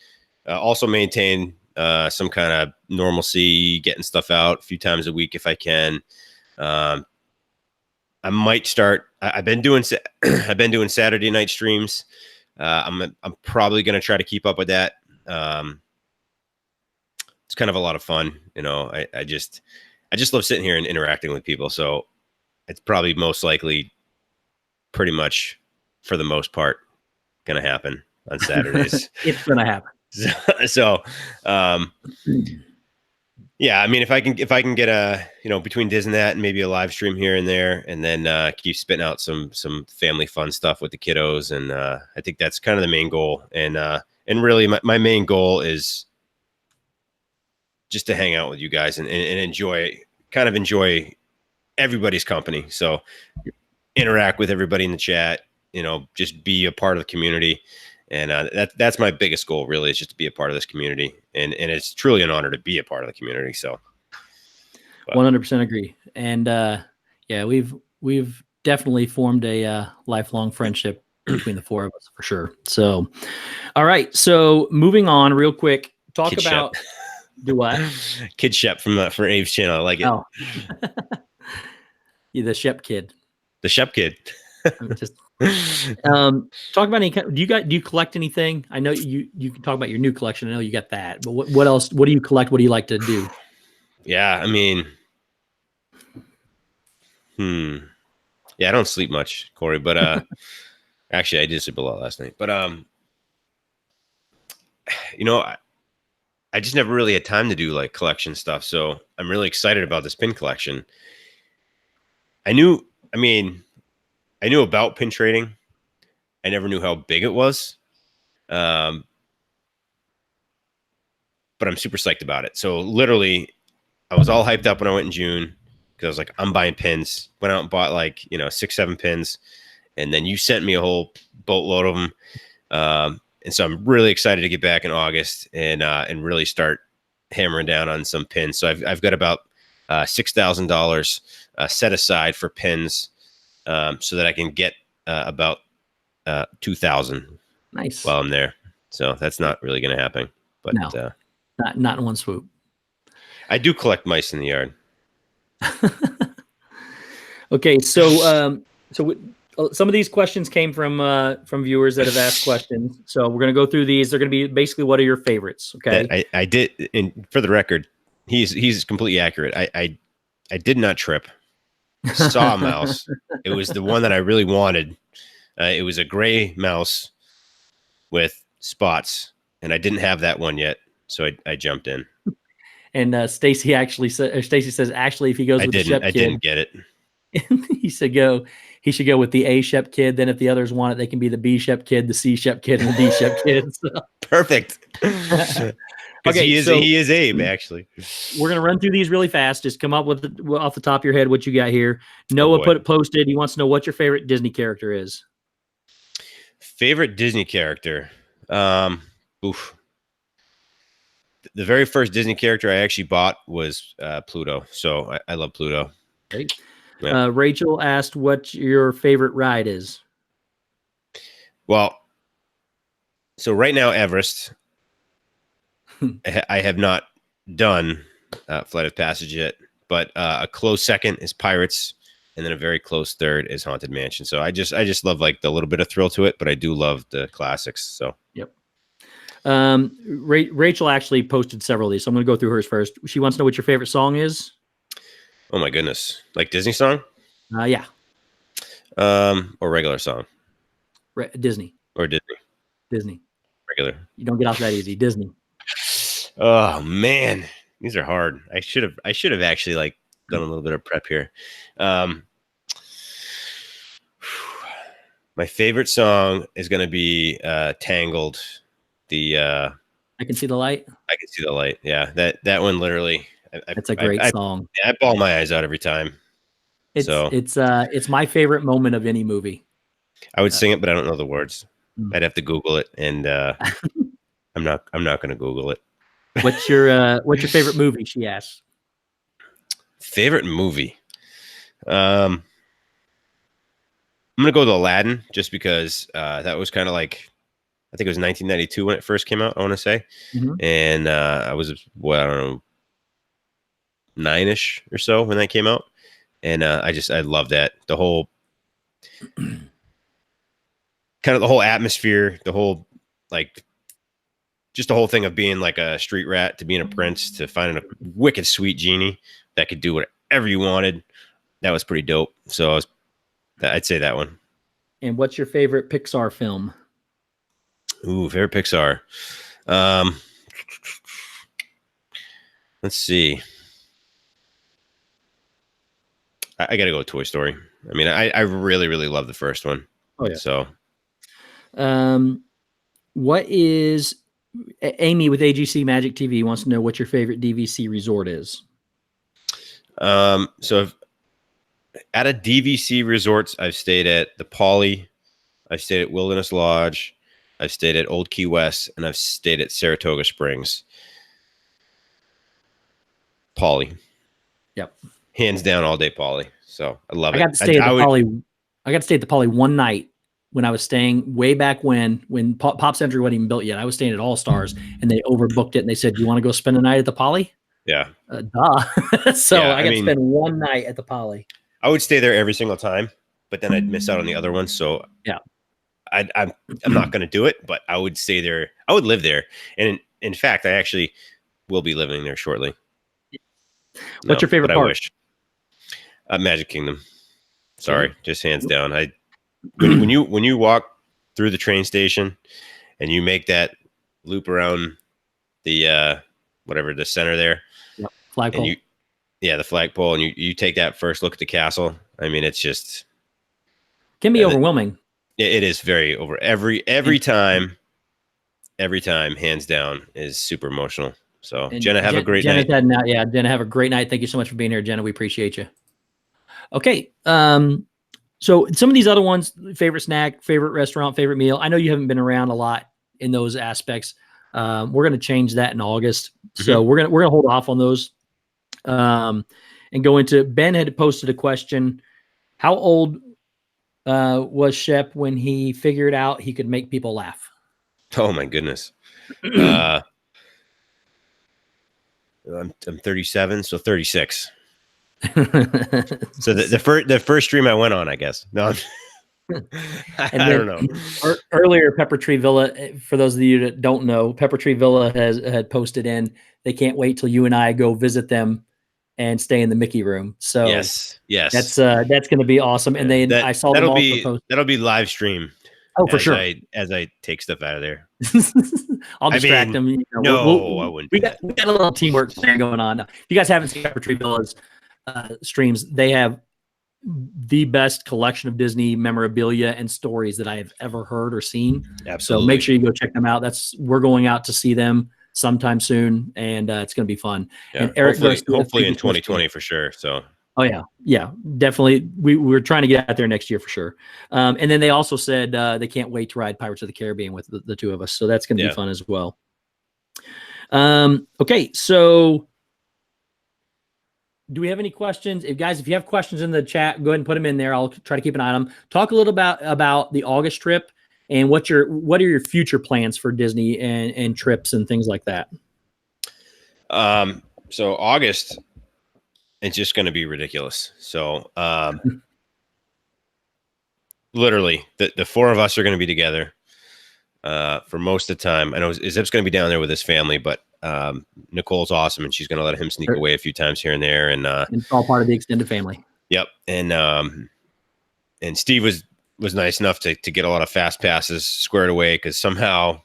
B: also maintain some kind of normalcy, getting stuff out a few times a week if I can. I might start. I've been doing Saturday night streams. I'm probably going to try to keep up with that. It's kind of a lot of fun, you know. I just love sitting here and interacting with people. So it's probably most likely, pretty much for the most part, going to happen on Saturdays.
A: It's going to happen.
B: So yeah, I mean, if I can get a, you know, between Diz and that, and maybe a live stream here and there, and then keep spitting out some family fun stuff with the kiddos, and I think that's kind of the main goal. And really, my main goal is just to hang out with you guys and enjoy everybody's company. So interact with everybody in the chat, you know, just be a part of the community. And that's my biggest goal, really, is just to be a part of this community. And it's truly an honor to be a part of the community. So
A: 100% agree. And yeah, we've definitely formed a lifelong friendship between the four of us, for sure. So, all right. So moving on real quick, talk
B: Kid
A: about
B: Shep.
A: Do what?
B: Kid Shep for Abe's channel. I like it.
A: Oh. You're the Shep kid.
B: The Shep kid.
A: Just talk about any. Do you collect anything? I know you can talk about your new collection. I know you got that, but what else? What do you collect? What do you like to do?
B: Yeah, I mean, yeah, I don't sleep much, Corey, but actually I did sleep a lot last night. But you know, I just never really had time to do like collection stuff. So I'm really excited about this pin collection. I knew about pin trading. I never knew how big it was. But I'm super psyched about it. So literally, I was all hyped up when I went in June, because I was like, I'm buying pins. Went out and bought like, 6-7 pins. And then you sent me a whole boatload of them. And so I'm really excited to get back in August and really start hammering down on some pins. So I've got about $6,000 set aside for pins, so that I can get about 2,000
A: nice
B: while I'm there. So that's not really going to happen. But
A: no, not in one swoop.
B: I do collect mice in the yard.
A: Okay, so some of these questions came from viewers that have asked questions. So we're going to go through these. They're going to be basically, what are your favorites? Okay.
B: I did, and for the record, he's completely accurate. I did not trip. I saw a mouse. It was the one that I really wanted. It was a gray mouse with spots, and I didn't have that one yet, so I jumped in. And
A: Stacy says, actually, if he goes with the Shep kid,
B: I didn't get it.
A: he should go with the A Shep kid. Then if the others want it, they can be the B Shep kid, the C Shep kid, and the D Shep kid. So.
B: Perfect. Okay, he is Abe, actually.
A: We're gonna run through these really fast. Just come up with off the top of your head what you got here. Noah posted. He wants to know what your favorite Disney character is.
B: Favorite Disney character. Oof. The very first Disney character I actually bought was Pluto. So I love Pluto.
A: Great. Yeah. Rachel asked what your favorite ride is.
B: Well, so right now, Everest, I have not done Flight of Passage yet, but a close second is Pirates, and then a very close third is Haunted Mansion. So I just love like the little bit of thrill to it, but I do love the classics. So
A: yep. Rachel actually posted several of these, so I'm going to go through hers first. She wants to know what your favorite song is.
B: Oh my goodness, like Disney song?
A: Yeah.
B: Or regular song?
A: Disney.
B: Or Disney?
A: Disney.
B: Regular.
A: You don't get off that easy. Disney.
B: Oh man, these are hard. I should have actually like done a little bit of prep here. My favorite song is going to be Tangled. I
A: Can See the Light.
B: I Can See the Light. Yeah, that one literally.
A: That's a great song.
B: I bawl my eyes out every time.
A: It's my favorite moment of any movie.
B: I would sing it, but I don't know the words. I'd have to Google it, and I'm not going to Google it.
A: What's your favorite movie? She asks.
B: Favorite movie. I'm gonna go with Aladdin just because that was kind of like, I think it was 1992 when it first came out, I want to say, and I was, well, I don't know, 9-ish or so when that came out, and I love that, the whole kind of the whole atmosphere, the whole like just the whole thing of being like a street rat to being a prince to finding a wicked sweet genie that could do whatever you wanted. That was pretty dope. So I'd say that one.
A: And what's your favorite Pixar film?
B: Ooh, favorite Pixar. Let's see. I got to go with Toy Story. I mean, I really, really love the first one.
A: Oh yeah.
B: So,
A: what is Amy with AGC Magic TV wants to know what your favorite DVC resort is?
B: So at a DVC resorts, I've stayed at the Poly, I've stayed at Wilderness Lodge, I've stayed at Old Key West, and I've stayed at Saratoga Springs. Poly.
A: Yep.
B: Hands down all day Poly. So I love it.
A: I got to stay at the Poly one night when I was staying way back when Pop Century wasn't even built yet. I was staying at All Stars and they overbooked it and they said, "Do you want to go spend a night at the Poly?"
B: Yeah.
A: Duh. So yeah, I got to spend one night at the Poly.
B: I would stay there every single time, but then I'd miss out on the other ones. So
A: yeah,
B: I'm not going to do it, but I would stay there. I would live there. And in fact, I actually will be living there shortly.
A: What's your favorite part?
B: I wish. Magic Kingdom. Sorry, just hands down. When you walk through the train station and you make that loop around the whatever the center there,
A: flagpole.
B: The flagpole, and you take that first look at the castle. I mean, it's just
A: can be overwhelming.
B: It is very over every time, hands down, is super emotional. So Jenna, have a great night.
A: Jenna, have a great night. Thank you so much for being here, Jenna. We appreciate you. Okay. So some of these other ones, favorite snack, favorite restaurant, favorite meal. I know you haven't been around a lot in those aspects. We're going to change that in August. So we're going to hold off on those. And go into, Ben had posted a question. How old was Shep when he figured out he could make people laugh?
B: Oh my goodness. I'm 37, so 36. So the first stream I went on, I guess. No, I don't know.
A: Earlier, Pepper Tree Villa, for those of you that don't know, Pepper Tree Villa had posted in, they can't wait till you and I go visit them and stay in the Mickey room. So
B: yes,
A: that's going to be awesome. And then I saw them also post.
B: That'll be live stream.
A: Oh, for sure.
B: As I take stuff out of there,
A: I'll distract them. You know,
B: I wouldn't.
A: We got a little teamwork there going on. Now, if you guys haven't seen Pepper Tree Villa's streams, they have the best collection of Disney memorabilia and stories that I have ever heard or seen.
B: Absolutely.
A: So make sure you go check them out. We're going out to see them sometime soon, and it's going to be fun.
B: Yeah,
A: and Eric,
B: hopefully in 2020 for sure. So.
A: Oh yeah, definitely. We're trying to get out there next year for sure. And then they also said they can't wait to ride Pirates of the Caribbean with the two of us. So that's going to be fun as well. Okay, so do we have any questions? If you have questions in the chat, go ahead and put them in there. I'll try to keep an eye on them. Talk a little about the August trip and what are your future plans for Disney and trips and things like that?
B: So August, it's just going to be ridiculous. So, literally the four of us are going to be together, for most of the time. I know Zip's going to be down there with his family, but, Nicole's awesome and she's going to let him sneak away a few times here and there. And,
A: it's all part of the extended family.
B: Yep. And Steve was nice enough to get a lot of fast passes squared away. Cause somehow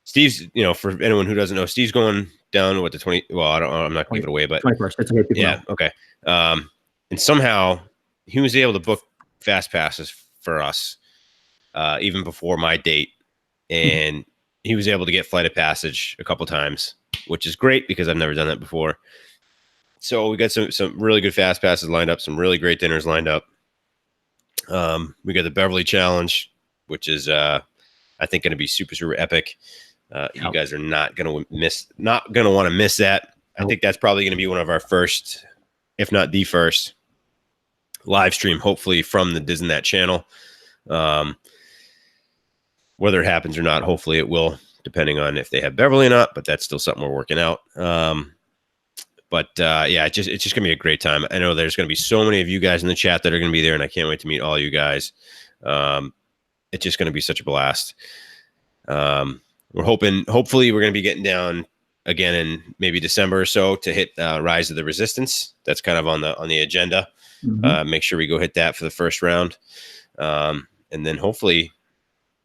B: Steve's, for anyone who doesn't know, Steve's going down with the 20. Well, I'm not gonna give it away, but
A: 21st. That's okay.
B: Yeah. Know. Okay. And somehow he was able to book fast passes for us, even before my date. And he was able to get flight of passage a couple times, which is great because I've never done that before. So we got some really good fast passes lined up, some really great dinners lined up. We got the Beverly Challenge, which is, I think, going to be super, super epic. You guys are not going to want to miss that. I think that's probably going to be one of our first, if not the first, live stream, hopefully from the DizneyDan channel. Whether it happens or not, hopefully it will, depending on if they have Beverly or not, but that's still something we're working out. But yeah, it's just going to be a great time. I know there's going to be so many of you guys in the chat that are going to be there, and I can't wait to meet all you guys. It's just going to be such a blast. Hopefully we're going to be getting down again in maybe December or so to hit Rise of the Resistance. That's kind of on the agenda. Make sure we go hit that for the first round. And then hopefully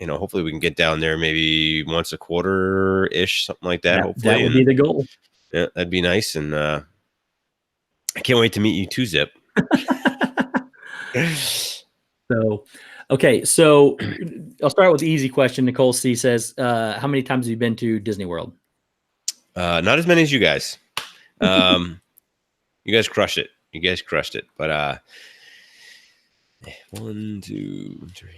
B: we can get down there maybe once a quarter-ish, something like that. Hopefully
A: that would be the goal.
B: Yeah, that'd be nice. And I can't wait to meet you too, Zip.
A: So I'll start with the easy question. Nicole C says, how many times have you been to Disney World?
B: Not as many as you guys. You guys crushed it. But 1, 2, 3.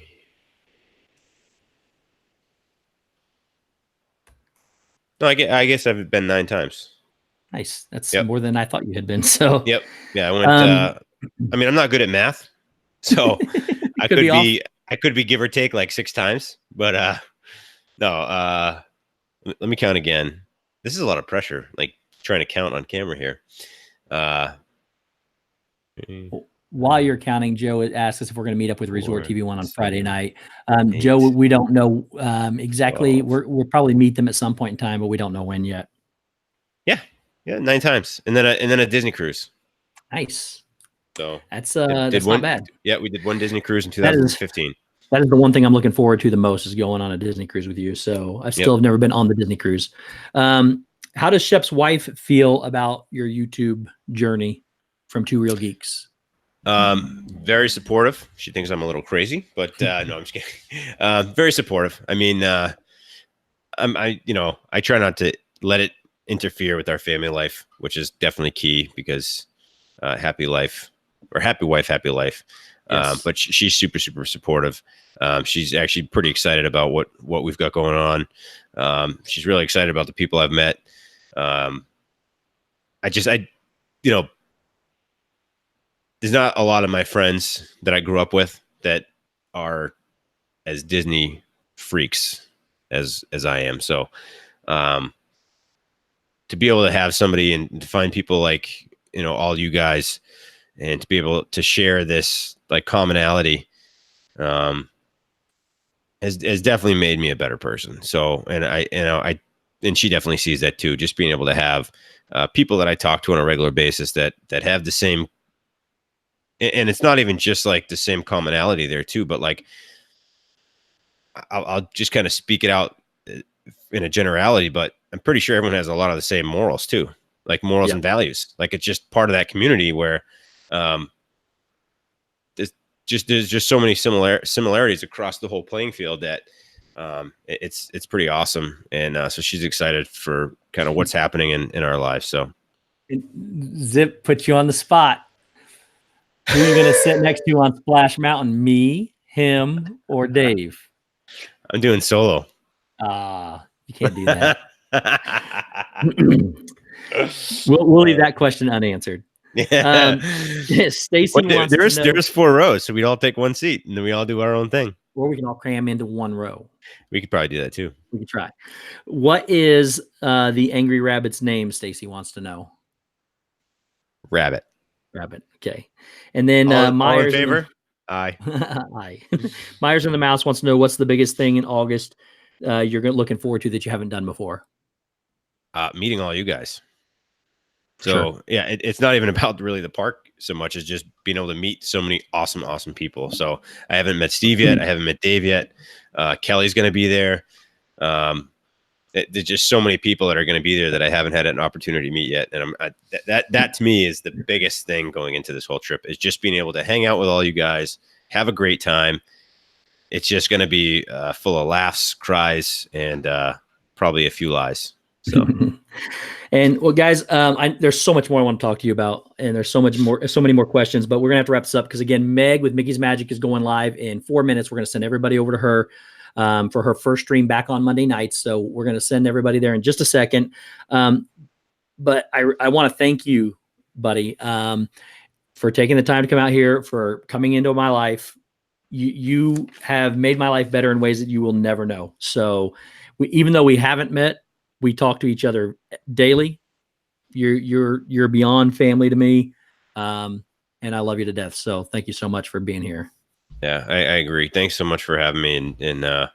B: No, I guess I've been 9 times.
A: Nice. That's more than I thought you had been. So
B: yep. Yeah, I went. I mean, I'm not good at math, so I could be give or take like 6 times. But no. Let me count again. This is a lot of pressure, like trying to count on camera here.
A: While you're counting, Joe asks us if we're going to meet up with Resort TV One on Friday night. Joe, we don't know exactly. We'll probably meet them at some point in time, but we don't know when yet.
B: Yeah, 9 times, and then a Disney cruise.
A: Nice.
B: So
A: that's not bad.
B: Yeah, we did one Disney cruise in 2015.
A: That is the one thing I'm looking forward to the most, is going on a Disney cruise with you. So I still have never been on the Disney cruise. How does Shep's wife feel about your YouTube journey from Two Real Geeks?
B: Very supportive. She thinks I'm a little crazy, but no, I'm just kidding. Very supportive. I mean, I try not to let it interfere with our family life, which is definitely key, because happy wife, happy life. Yes. But she's super, super supportive. She's actually pretty excited about what we've got going on. She's really excited about the people I've met. There's not a lot of my friends that I grew up with that are as Disney freaks as I am. So, to be able to have somebody and to find people like, all you guys, and to be able to share this like commonality, has definitely made me a better person. So, and she definitely sees that too. Just being able to have people that I talk to on a regular basis that have the same, and it's not even just like the same commonality there too, but like I'll just kind of speak it out in a generality, but I'm pretty sure everyone has a lot of the same morals too, like morals and values. Like it's just part of that community where there's just so many similarities across the whole playing field that it's pretty awesome. And so she's excited for kind of what's happening in our lives. So
A: Zip put you on the spot. Who are you going to sit next to on Splash Mountain? Me, him, or Dave?
B: I'm doing solo.
A: You can't do that. We'll leave that question unanswered.
B: Yeah.
A: Stacy wants
B: there's 4 rows, so we all take 1 seat, and then we all do our own thing.
A: or we can all cram into one row.
B: We could probably do that too.
A: We can try. What is the angry rabbit's name? Stacy wants to know.
B: Rabbit.
A: Rabbit. Okay. And then
B: All in
A: Myers.
B: favor? Aye.
A: Aye. Myers and the Mouse wants to know what's the biggest thing in August you're looking forward to that you haven't done before.
B: Meeting all you guys. So
A: Sure.
B: yeah, it's not even about really the park so much as just being able to meet so many awesome people. So I haven't met Steve yet. I haven't met Dave yet. Kelly's going to be there. There's just so many people that are going to be there that I haven't had an opportunity to meet yet. And that to me is the biggest thing going into this whole trip, is just being able to hang out with all you guys, have a great time. It's just going to be full of laughs, cries, and probably a few lies. So,
A: and well, guys, there's so much more I want to talk to you about, and there's so many more questions, but we're gonna have to wrap this up because, again, Meg with Mickey's Magic is going live in 4 minutes. We're gonna send everybody over to her for her first stream back on Monday nights. So we're gonna send everybody there in just a second. But I want to thank you, buddy, for taking the time to come out here, for coming into my life. You have made my life better in ways that you will never know. So even though we haven't met, we talk to each other daily. You're beyond family to me. And I love you to death. So thank you so much for being here.
B: Yeah, I agree. Thanks so much for having me. And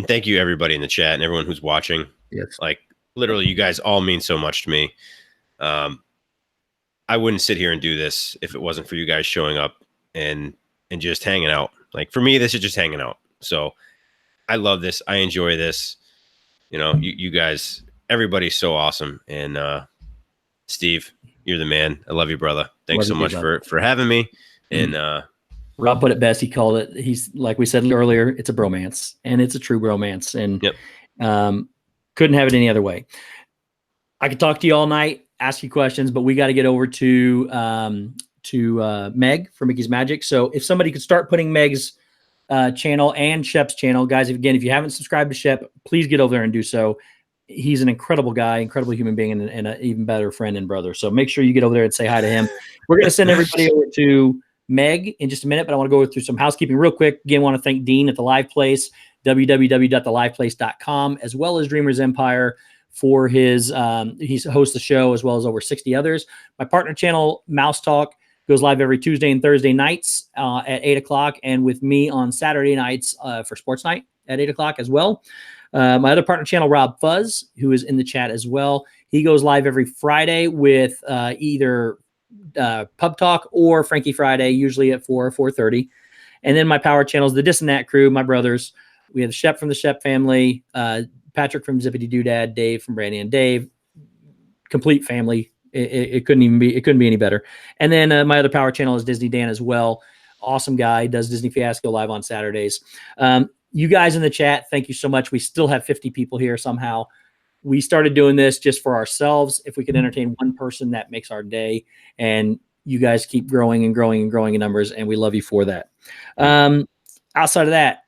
B: thank you everybody in the chat and everyone who's watching.
A: Yes.
B: Like literally you guys all mean so much to me. I wouldn't sit here and do this if it wasn't for you guys showing up and just hanging out. Like for me, this is just hanging out. So I love this. I enjoy this. You know, you guys, everybody's so awesome. And Steve, you're the man. I love you, brother. Thanks so much for having me. And
A: Rob put it best. He called it, he's like we said earlier, it's a bromance, and it's a true bromance. And couldn't have it any other way. I could talk to you all night, ask you questions, but we got to get over to Meg for Mickey's Magic. So if somebody could start putting Meg's channel and Shep's channel, guys, if you haven't subscribed to Shep, please get over there and do so. He's an incredible guy, incredible human being, and an even better friend and brother. So make sure you get over there and say hi to him. We're going to send everybody over to Meg in just a minute, but I want to go through some housekeeping real quick. Again, I want to thank Dean at The Live Place, www.theliveplace.com, as well as Dreamers Empire for his, he hosts the show as well as over 60 others. My partner channel, Mouse Talk, goes live every Tuesday and Thursday nights at 8 o'clock, and with me on Saturday nights for Sports Night at 8 o'clock as well. My other partner channel, Rob Fuzz, who is in the chat as well, he goes live every Friday with either Pub Talk or Frankie Friday, usually at 4 or 4:30. And then my power channels, the DizneyDan crew, my brothers. We have Shep from the Shep Family, Patrick from Zippity Doodad, Dave from Brandy and Dave. Complete family. It couldn't be any better. And then my other power channel is DizneyDan as well. Awesome guy, does Disney Fiasco live on Saturdays. You guys in the chat, thank you so much. We still have 50 people here somehow. We started doing this just for ourselves. If we could entertain one person, that makes our day. And you guys keep growing and growing and growing in numbers, and we love you for that. Outside of that,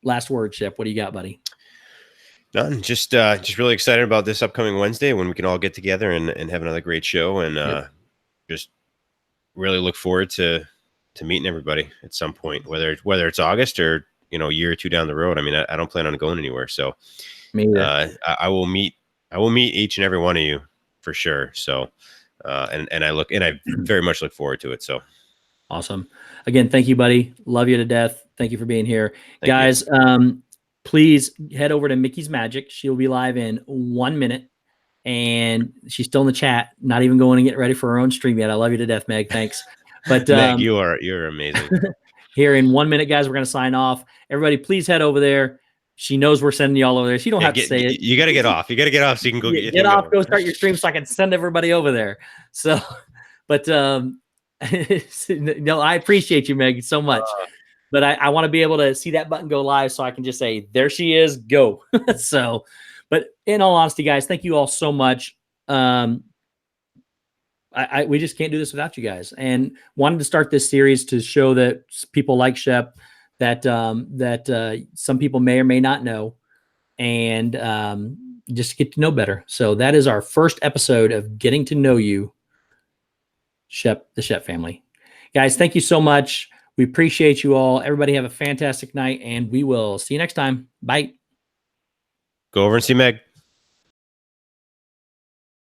A: last word, Shep. What do you got, buddy?
B: None. Just really excited about this upcoming Wednesday when we can all get together and have another great show, and just really look forward to meeting everybody at some point, whether it's August or a year or two down the road. I mean, I don't plan on going anywhere, so I will meet each and every one of you for sure. So and I very much look forward to it. So
A: awesome. Again, thank you, buddy. Love you to death. Thank you for being here, guys. Please head over to Mickey's Magic. She'll be live in 1 minute, and she's still in the chat, not even going to get ready for her own stream yet. I love you to death, Meg. Thanks. But
B: Meg, you're amazing.
A: Here in 1 minute, guys, we're going to sign off. Everybody, please head over there. She knows we're sending you all over there. She don't have to say it.
B: You got to get off. You got to get off so you can go
A: get off. Go start your stream so I can send everybody over there. So, but no, I appreciate you, Meg, so much. But I want to be able to see that button go live so I can just say, there she is, go. So, but in all honesty, guys, thank you all so much. We just can't do this without you guys, and wanted to start this series to show that people like Shep, that some people may or may not know, and just get to know better. So that is our first episode of getting to know you, Shep, the Shep family. Guys, thank you so much. We appreciate you all. Everybody have a fantastic night, and we will see you next time. Bye.
B: Go over and see Meg.